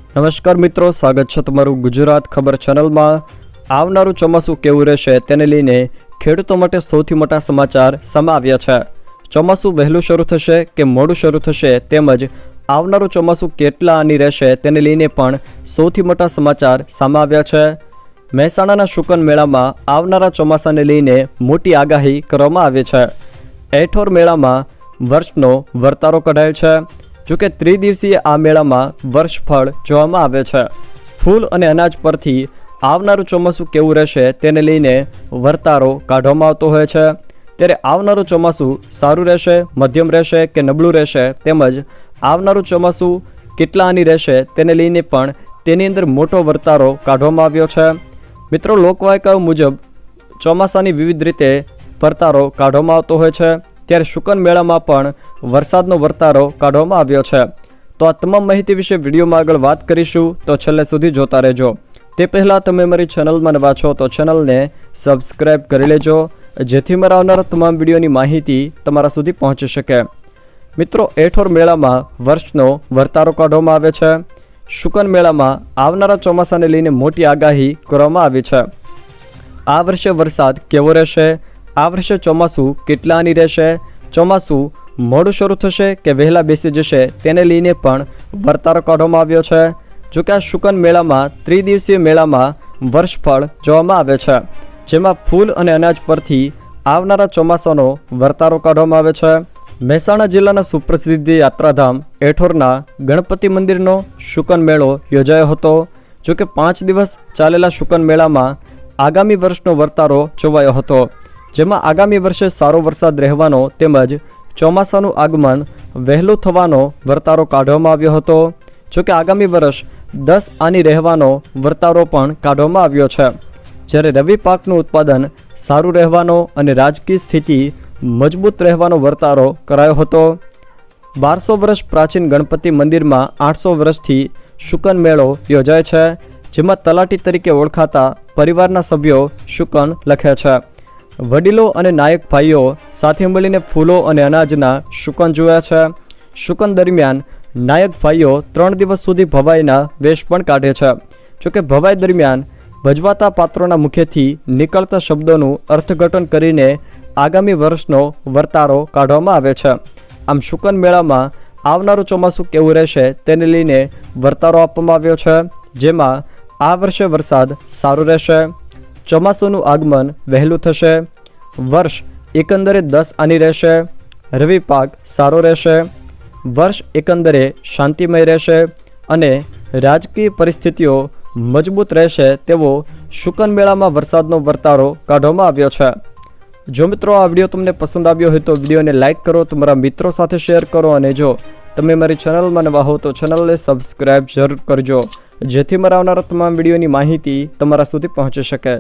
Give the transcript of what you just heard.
નમસ્કાર મિત્રો, સ્વાગત છે તમારું ગુજરાત ખબર ચેનલમાં। આવનારું ચોમાસું કેવું રહેશે તેને લઈને ખેડૂતો માટે સૌથી મોટા સમાચાર સામે આવ્યા છે। ચોમાસું વહેલું શરૂ થશે કે મોડું શરૂ થશે તેમજ આવનારું ચોમાસું કેટલા આની રહેશે તેને લઈને પણ સૌથી મોટા સમાચાર સામે આવ્યા છે। મહેસાણાના શુકન મેળામાં આવનારા ચોમાસાને લઈને મોટી આગાહી કરવામાં આવી છે। એઠોર મેળામાં વર્ષનો વર્તારો કઢાયો છે। જોકે ત્રિદિવસીય આ મેળામાં વર્ષફળ જોવામાં આવે છે। ફૂલ અને અનાજ પરથી આવનારું ચોમાસું કેવું રહેશે તેને લઈને વર્તારો કાઢવામાં આવતો હોય છે। ત્યારે આવનારું ચોમાસું સારું રહેશે, મધ્યમ રહેશે કે નબળું રહેશે તેમજ આવનારું ચોમાસું કેટલા આની રહેશે તેને લઈને પણ તેની અંદર મોટો વર્તારો કાઢવામાં આવ્યો છે। મિત્રો, લોકવાયકાઓ મુજબ ચોમાસાની વિવિધ રીતે વર્તારો કાઢવામાં આવતો હોય છે। ત્યારે શુકન મેળામાં પણ વરસાદનો વર્તારો કાઢવામાં આવ્યો છે। તો આ તમામ માહિતી વિશે વિડીયોમાં આગળ વાત કરીશું, તો છેલ્લે સુધી જોતા રહેજો। તે પહેલાં તમે મારી ચેનલમાં નવા છો તો ચેનલને સબસ્ક્રાઈબ કરી લેજો, જેથી મારા આવનારા તમામ વિડીયોની માહિતી તમારા સુધી પહોંચી શકે। મિત્રો, એઠોર મેળામાં વર્ષનો વર્તારો કાઢવામાં આવે છે। શુકન મેળામાં આવનારા ચોમાસાને લઈને મોટી આગાહી કરવામાં આવી છે। આ વર્ષે વરસાદ કેવો રહેશે, આ વર્ષે ચોમાસું કેટલા આની રહેશે, ચોમાસું મોડું શરૂ થશે કે વહેલા બેસી જશે તેને લઈને પણ વર્તારો કાઢવામાં આવ્યો છે। જોકે આ શુકન મેળામાં ત્રિદિવસીય મેળામાં વર્ષફળ જોવામાં આવે છે, જેમાં ફૂલ અને અનાજ પરથી આવનારા ચોમાસાનો વર્તારો કાઢવામાં આવે છે। મહેસાણા જિલ્લાના સુપ્રસિદ્ધ યાત્રાધામ એઠોરના ગણપતિ મંદિરનો શુકન મેળો યોજાયો હતો। જોકે 5 દિવસ ચાલેલા શુકન મેળામાં આગામી વર્ષનો વર્તારો જોવાયો હતો, જેમાં આગામી વર્ષે સારો વરસાદ રહેવાનો તેમજ ચોમાસાનું આગમન વહેલું થવાનો વર્તારો કાઢવામાં આવ્યો હતો। જોકે આગામી વર્ષ 10 આની રહેવાનો વર્તારો પણ કાઢવામાં આવ્યો છે, જ્યારે રવિ પાકનું ઉત્પાદન સારું રહેવાનો અને રાજકીય સ્થિતિ મજબૂત રહેવાનો વર્તારો કરાયો હતો। 1200 વર્ષ પ્રાચીન ગણપતિ મંદિરમાં 800 વર્ષથી શુકન મેળો યોજાય છે, જેમાં તલાટી તરીકે ઓળખાતા પરિવારના સભ્યો શુકન લખે છે। વડીલો અને નાયક ભાઈઓ સાથે મળીને ફૂલો અને અનાજના શુકન જોયા છે। શુકન દરમિયાન નાયક ભાઈઓ 3 દિવસ સુધી ભવાઈના વેશ પણ કાઢે છે। જોકે ભવાઈ દરમિયાન ભજવાતા પાત્રોના મુખેથી નીકળતા શબ્દોનું અર્થઘટન કરીને આગામી વર્ષનો વર્તારો કાઢવામાં આવે છે। આમ શુકન મેળામાં આવનારું ચોમાસું કેવું રહેશે તેને લઈને વર્તારો આપવામાં આવ્યો છે, જેમાં આ વર્ષે વરસાદ સારો રહેશે, ચોમાસુનું આગમન વહેલું થશે, વર્ષ એકંદરે 10 આની રહેશે, રવિ પાક સારો રહેશે, વર્ષ એકંદરે શાંતિમય રહેશે અને રાજકીય પરિસ્થિતિઓ મજબૂત રહેશે તેવો શુકન મેળામાં વરસાદનો વર્તારો કાઢવામાં આવ્યો છે। જો મિત્રો આ વિડીયો તમને પસંદ આવ્યો હોય તો વિડીયોને લાઇક કરો, તમારા મિત્રો સાથે શેર કરો અને જો તમે મારી ચેનલમાં નવા હો તો ચેનલને સબસ્ક્રાઈબ જરૂર કરજો, જેથી મારા આવનારા તમામ વિડીયોની માહિતી તમારા સુધી પહોંચી શકે।